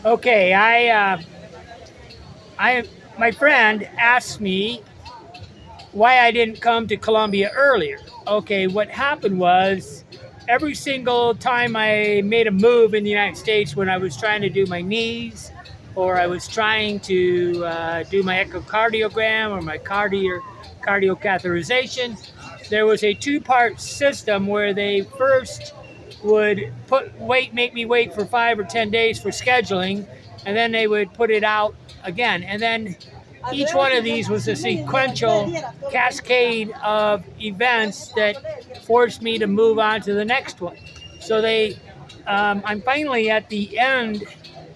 Okay, I, my friend asked me why I didn't come to Colombia earlier. Okay, what happened was every single time I made a move in the United States when I was trying to do my knees, or I was trying to do my echocardiogram or my cardio catheterization, there was a two-part system where they first would make me wait for 5 or 10 days for scheduling, and then they would put it out again, and then each one of these was a sequential cascade of events that forced me to move on to the next one. So I'm finally at the end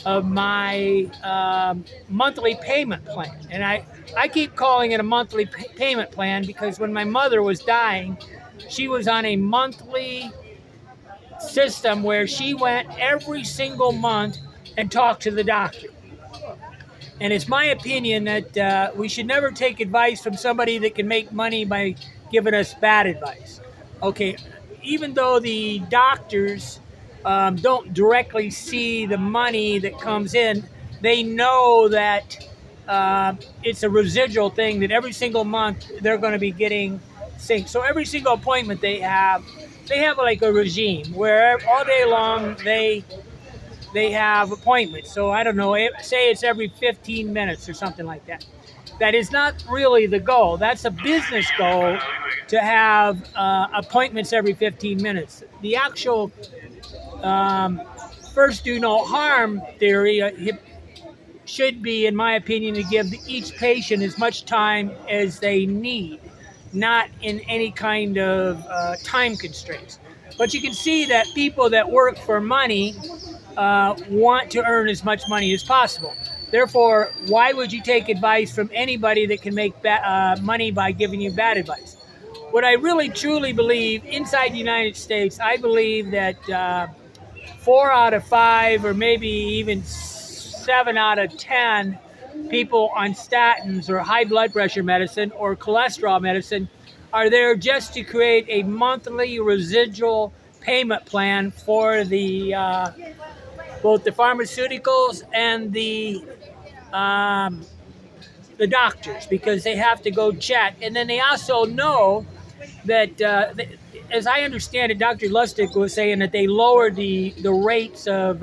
of my monthly payment plan, and I keep calling it a monthly payment plan because when my mother was dying, she was on a monthly system where she went every single month and talked to the doctor. And it's my opinion that we should never take advice from somebody that can make money by giving us bad advice. Okay, even though the doctors don't directly see the money that comes in, they know that it's a residual thing that every single month they're going to be getting things. So every single appointment they have like a regime where all day long they have appointments. So I don't know, say it's every 15 minutes or something like that. That is not really the goal. That's a business goal to have appointments every 15 minutes. The actual um, first do no harm theory should be, in my opinion, to give each patient as much time as they need, not in any kind of time constraints. But you can see that people that work for money want to earn as much money as possible. Therefore, why would you take advice from anybody that can make money by giving you bad advice? What I really truly believe inside the United States, I believe that 4 out of 5, or maybe even 7 out of 10 people on statins or high blood pressure medicine or cholesterol medicine are there just to create a monthly residual payment plan for the both the pharmaceuticals and um, the doctors, because they have to go check. And then they also know that, as I understand it, Dr. Lustig was saying that they lowered the rates of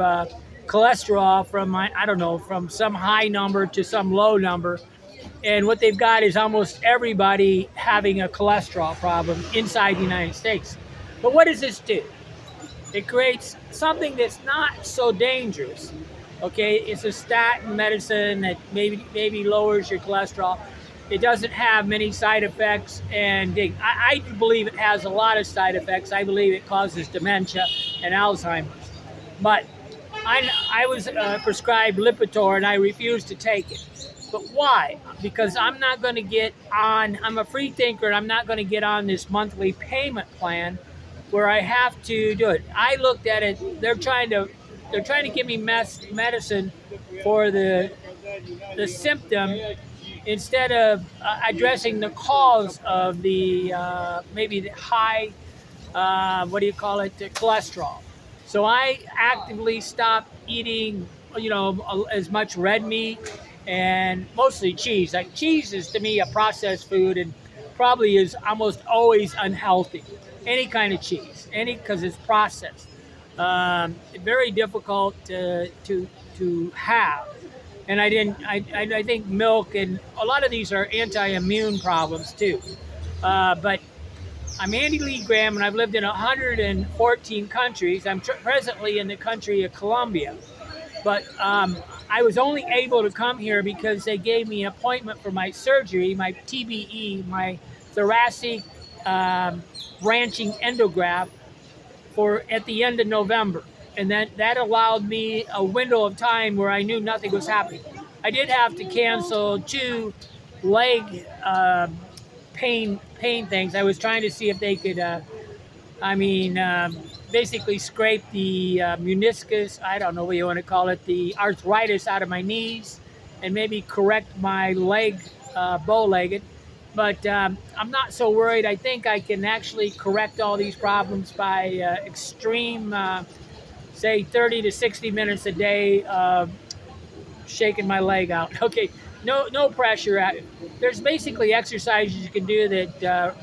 cholesterol from, I don't know, from some high number to some low number. And what they've got is almost everybody having a cholesterol problem inside the United States. But what does this do? It creates something that's not so dangerous. Okay, it's a statin medicine that maybe lowers your cholesterol. It doesn't have many side effects, and I believe it has a lot of side effects. I believe it causes dementia and Alzheimer's. But I was prescribed Lipitor, and I refused to take it. But why? Because I'm not going to get on. I'm a free thinker, and I'm not going to get on this monthly payment plan where I have to do it. I looked at it. They're trying to give me medicine for the symptom instead of addressing the cause of the maybe the high what do you call it, the cholesterol. So I actively stopped eating, as much red meat and mostly cheese. Like, cheese is to me a processed food and probably is almost always unhealthy. Any kind of cheese, because it's processed. Very difficult to have. And I think milk and a lot of these are anti-immune problems too. But I'm Andy Lee Graham, and I've lived in 114 countries. I'm presently in the country of Colombia. But I was only able to come here because they gave me an appointment for my surgery, my TBE, my thoracic branching endograft, for at the end of November. And that allowed me a window of time where I knew nothing was happening. I did have to cancel 2 leg pain things. I was trying to see if they could, basically scrape the meniscus, I don't know what you want to call it, the arthritis out of my knees, and maybe correct my leg, bow-legged. But I'm not so worried. I think I can actually correct all these problems by extreme, say 30 to 60 minutes a day of shaking my leg out. Okay, no pressure. There's basically exercises you can do that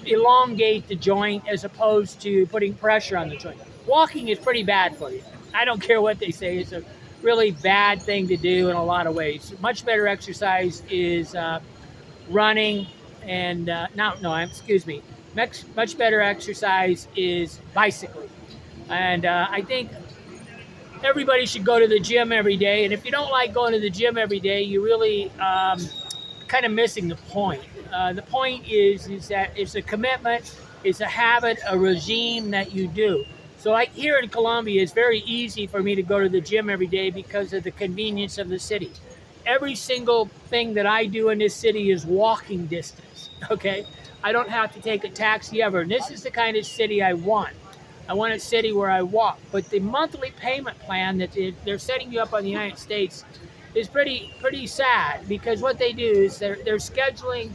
elongate the joint as opposed to putting pressure on the joint. Walking is pretty bad for you. I don't care what they say. It's a really bad thing to do in a lot of ways. Much better exercise is running and excuse me. Much better exercise is bicycling. And I think everybody should go to the gym every day. And if you don't like going to the gym every day, you really kind of missing the point. The point is that it's a commitment, it's a habit, a regime that you do. So like here in Colombia, it's very easy for me to go to the gym every day because of the convenience of the city. Every single thing that I do in this city is walking distance, okay? I don't have to take a taxi ever. And this is the kind of city I want. I want a city where I walk. But the monthly payment plan that they're setting you up on the United States is pretty sad, because what they do is they're scheduling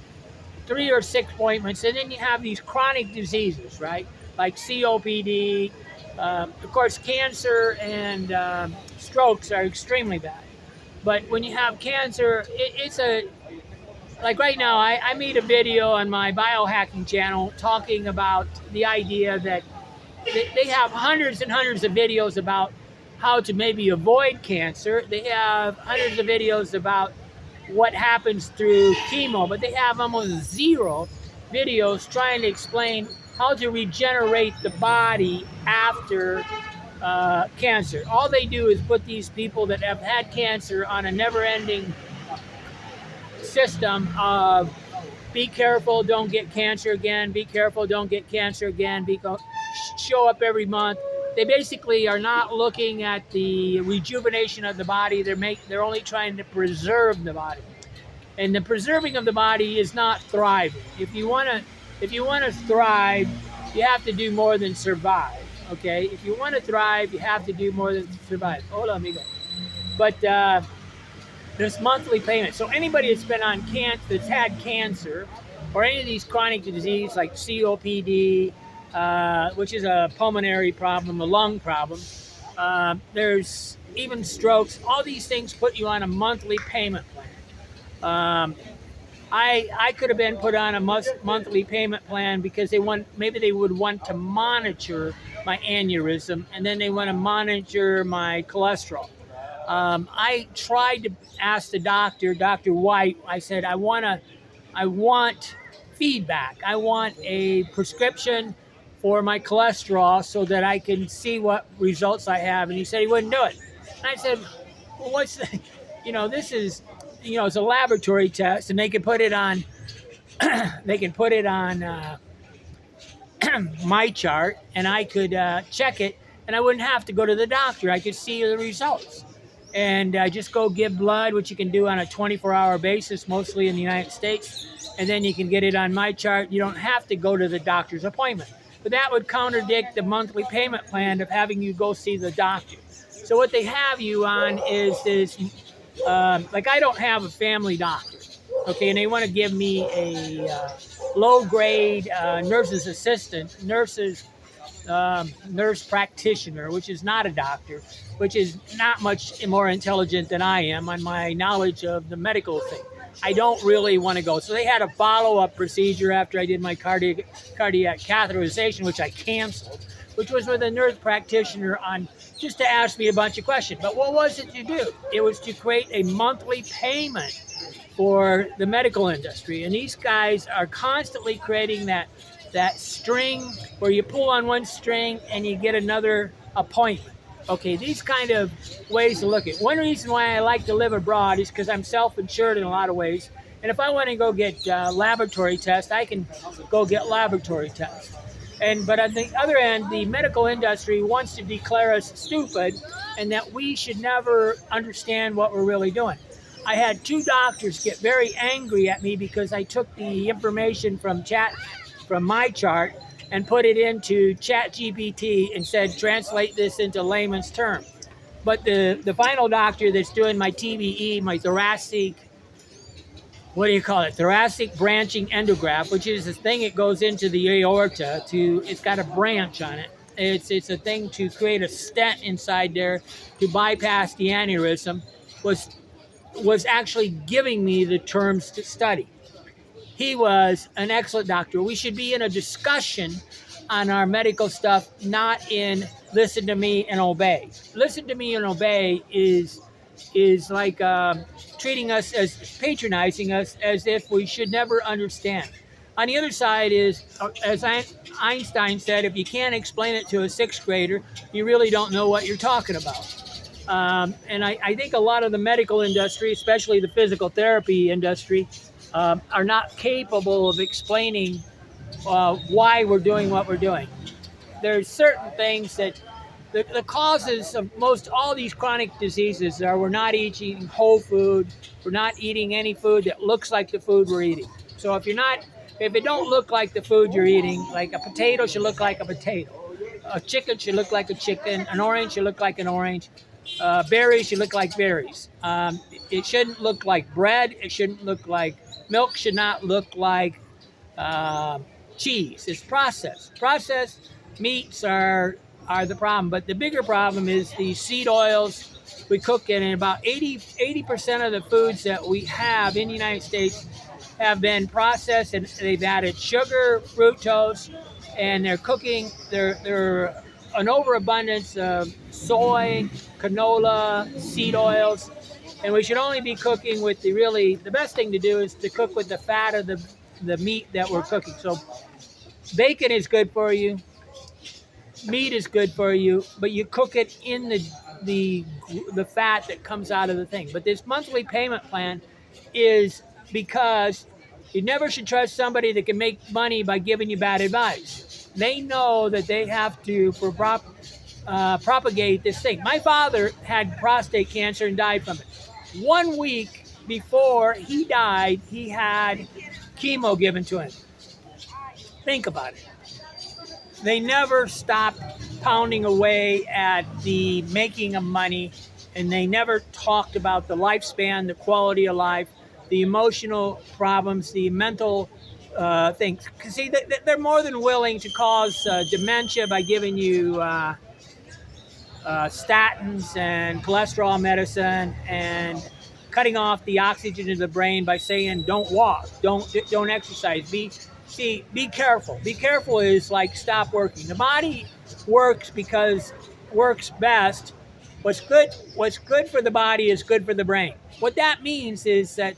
3 or 6 appointments, and then you have these chronic diseases, right? Like COPD, of course, cancer and strokes are extremely bad. But when you have cancer, like right now, I made a video on my biohacking channel talking about the idea that they have hundreds and hundreds of videos about how to maybe avoid cancer. They have hundreds of videos about what happens through chemo, but they have almost 0 videos trying to explain how to regenerate the body after cancer. All they do is put these people that have had cancer on a never-ending system of be careful, don't get cancer again, be careful, don't get cancer again, show up every month. They basically are not looking at the rejuvenation of the body. They're only trying to preserve the body. And the preserving of the body is not thriving. If you want to thrive, you have to do more than survive. Okay? If you want to thrive, you have to do more than survive. Hola, amigo. But this monthly payment. So anybody that's been on that's had cancer, or any of these chronic diseases like COPD, which is a pulmonary problem, a lung problem. There's even strokes. All these things put you on a monthly payment plan. I could have been put on a monthly payment plan because maybe they would want to monitor my aneurysm, and then they want to monitor my cholesterol. I tried to ask the doctor, Dr. White. I said, I want feedback. I want a prescription for my cholesterol so that I can see what results I have. And he said he wouldn't do it. And I said, well, what's the, this is, it's a laboratory test, and they can put it on, my chart, and I could check it, and I wouldn't have to go to the doctor. I could see the results. And just go give blood, which you can do on a 24-hour basis, mostly in the United States. And then you can get it on my chart. You don't have to go to the doctor's appointment. But that would contradict the monthly payment plan of having you go see the doctor. So what they have you on is this, like I don't have a family doctor, okay? And they want to give me a low-grade nurse's assistant, nurse practitioner, which is not a doctor, which is not much more intelligent than I am on my knowledge of the medical thing. I don't really want to go. So they had a follow-up procedure after I did my cardiac catheterization, which I canceled, which was with a nurse practitioner on just to ask me a bunch of questions. But what was it to do? It was to create a monthly payment for the medical industry. And these guys are constantly creating that string where you pull on one string and you get another appointment. Okay, these kind of ways to look at it. One reason why I like to live abroad is because I'm self-insured in a lot of ways. And if I want to go get laboratory tests, I can go get laboratory tests. But on the other end, the medical industry wants to declare us stupid and that we should never understand what we're really doing. I had 2 doctors get very angry at me because I took the information from my chart and put it into ChatGPT and said, translate this into layman's term. But the final doctor that's doing my TBE, my thoracic branching endograph, which is this thing that goes into the aorta it's got a branch on it. It's a thing to create a stent inside there to bypass the aneurysm. was actually giving me the terms to study. He was an excellent doctor. We should be in a discussion on our medical stuff, not in listen to me and obey. Listen to me and obey is like treating us as patronizing us as if we should never understand. On the other side is, as Einstein said, if you can't explain it to a sixth grader, you really don't know what you're talking about. And I think a lot of the medical industry, especially the physical therapy industry, are not capable of explaining why we're doing what we're doing. There's certain things that the causes of most all these chronic diseases are we're not eating whole food, we're not eating any food that looks like the food we're eating. So if it don't look like the food you're eating, like a potato should look like a potato, a chicken should look like a chicken, an orange should look like an orange, berries should look like berries. It shouldn't look like bread. It shouldn't look like milk. Should not look like cheese. It's processed. Processed meats are the problem. But the bigger problem is the seed oils we cook in. And about 80% of the foods that we have in the United States have been processed, and they've added sugar, fructose, and they're cooking. They're an overabundance of soy, canola, seed oils, and we should only be cooking with the best thing to do is to cook with the fat of the meat that we're cooking. So bacon is good for you, meat is good for you, but you cook it in the fat that comes out of the thing. But this monthly payment plan is because you never should trust somebody that can make money by giving you bad advice. They know that they have to propagate this thing. My father had prostate cancer and died from it. 1 week before he died, he had chemo given to him. Think about it. They never stopped pounding away at the making of money, and they never talked about the lifespan, the quality of life, the emotional problems, the mental things. See, they're more than willing to cause dementia by giving you statins and cholesterol medicine and cutting off the oxygen to the brain by saying don't walk, don't exercise. Be careful. Be careful is like stop working. The body works best. What's good for the body is good for the brain. What that means is that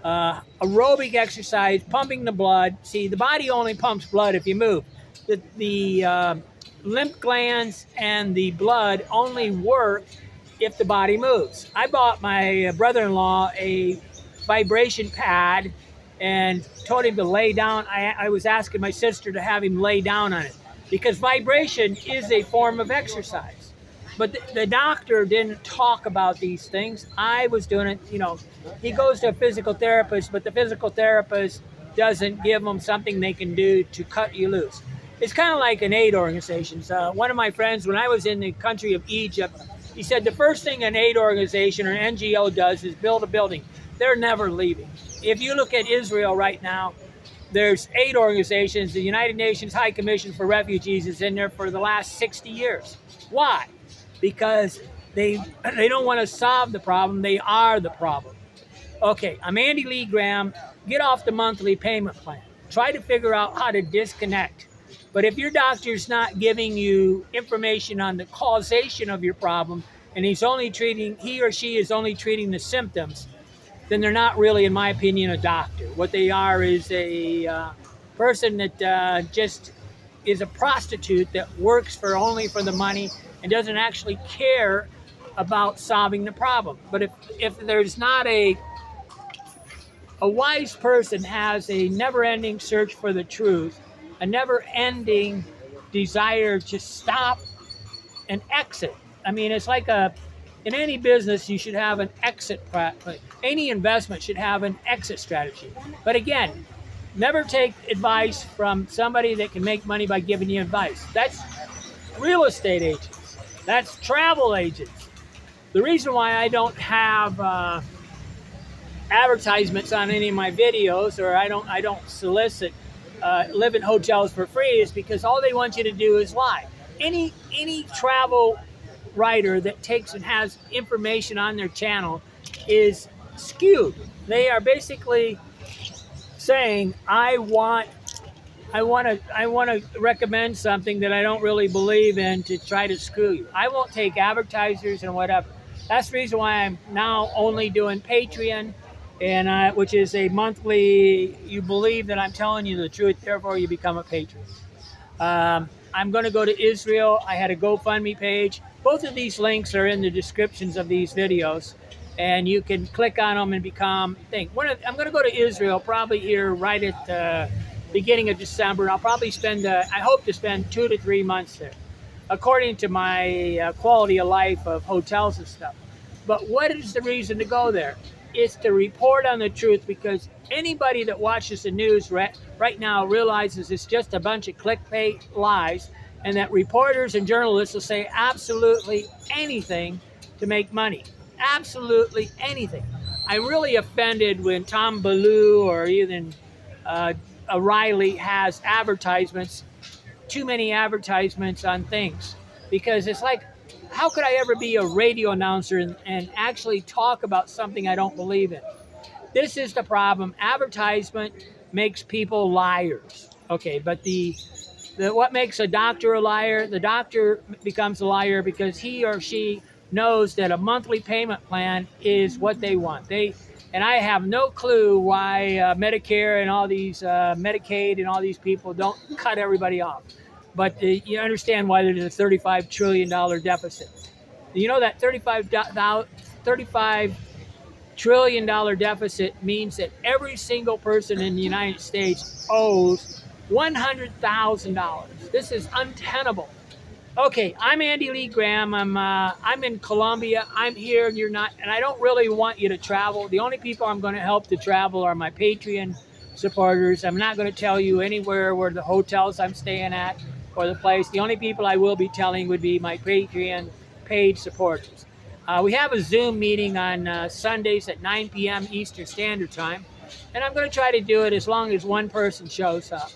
aerobic exercise, pumping the blood. See, the body only pumps blood if you move. The lymph glands and the blood only work if the body moves. I bought my brother-in-law a vibration pad and told him to lay down. I was asking my sister to have him lay down on it because vibration is a form of exercise. But the doctor didn't talk about these things. I was doing it, he goes to a physical therapist, but the physical therapist doesn't give them something they can do to cut you loose. It's kind of like an aid organization. One of my friends, when I was in the country of Egypt, he said the first thing an aid organization or an NGO does is build a building. They're never leaving. If you look at Israel right now, there's aid organizations. The United Nations High Commission for Refugees is in there for the last 60 years. Why? Because they don't want to solve the problem. They are the problem. Okay, I'm Andy Lee Graham. Get off the monthly payment plan. Try to figure out how to disconnect. But if your doctor's not giving you information on the causation of your problem, and he or she is only treating the symptoms, then they're not really, in my opinion, a doctor. What they are is a person that just is a prostitute that works only for the money and doesn't actually care about solving the problem. But if there's not a wise person has a never-ending search for the truth, a never-ending desire to stop and exit. I mean, it's like in any business, you should have an exit. Any investment should have an exit strategy. But again, never take advice from somebody that can make money by giving you advice. That's real estate agents. That's travel agents. The reason why I don't have advertisements on any of my videos, or I don't solicit live in hotels for free, is because all they want you to do is lie. Any travel writer that takes and has information on their channel is skewed. They are basically saying, I want to recommend something that I don't really believe in to try to screw you. I won't take advertisers and whatever. That's the reason why I'm now only doing Patreon, and which is a monthly. You believe that I'm telling you the truth, therefore you become a patron. I'm going to go to Israel. I had a GoFundMe page. Both of these links are in the descriptions of these videos, and you can click on them and become thing. I'm going to go to Israel probably here right at the beginning of December. I'll probably I hope to spend 2 to 3 months there, according to my quality of life of hotels and stuff. But what is the reason to go there? It's to report on the truth, because anybody that watches the news right now realizes it's just a bunch of clickbait lies, and that reporters and journalists will say absolutely anything to make money. Absolutely anything. I'm really offended when Tom Ballou or even O'Reilly has advertisements, too many advertisements on things, because it's like, how could I ever be a radio announcer and actually talk about something I don't believe in? This is the problem. Advertisement makes people liars. Okay, but what makes a doctor a liar? The doctor becomes a liar because he or she knows that a monthly payment plan is what they want. And I have no clue why Medicare and all these Medicaid and all these people don't cut everybody off. But you understand why there's a $35 trillion deficit. You know that $35 trillion deficit means that every single person in the United States owes $100,000. This is untenable. Okay, I'm Andy Lee Graham. I'm in Colombia. I'm here and you're not, and I don't really want you to travel. The only people I'm going to help to travel are my Patreon supporters. I'm not going to tell you anywhere where the hotels I'm staying at or the place. The only people I will be telling would be my Patreon paid supporters. We have a Zoom meeting on Sundays at 9 p.m. Eastern Standard Time, and I'm going to try to do it as long as one person shows up.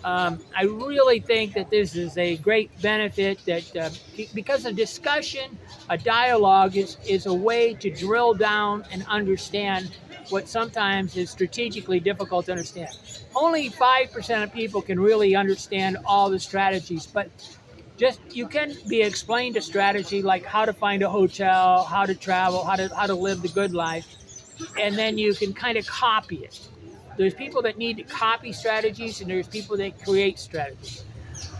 I really think that this is a great benefit, that because a discussion, a dialogue is a way to drill down and understand what sometimes is strategically difficult to understand. Only 5% of people can really understand all the strategies, but you can be explained a strategy like how to find a hotel, how to travel, how to live the good life, and then you can kind of copy it. There's people that need to copy strategies, and there's people that create strategies.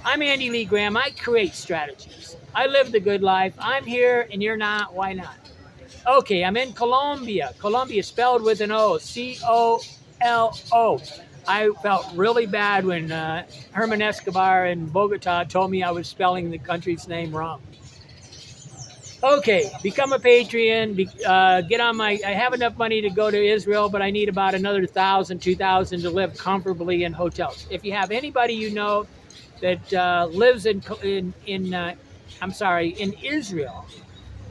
I'm Andy Lee Graham. I create strategies. I live the good life. I'm here and you're not. Why not? Okay, I'm in Colombia. Colombia spelled with an O, C-O-L-O. I felt really bad when Herman Escobar in Bogota told me I was spelling the country's name wrong. Okay, become a Patreon. Get on I have enough money to go to Israel, but I need about another $1,000, $2,000 to live comfortably in hotels. If you have anybody you know that lives in Israel,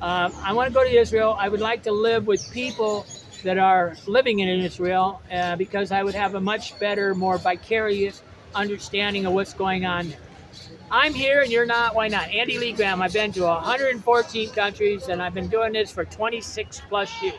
I want to go to Israel. I would like to live with people that are living in Israel because I would have a much better, more vicarious understanding of what's going on there. I'm here and you're not. Why not? Andy Lee Graham. I've been to 114 countries and I've been doing this for 26 plus years.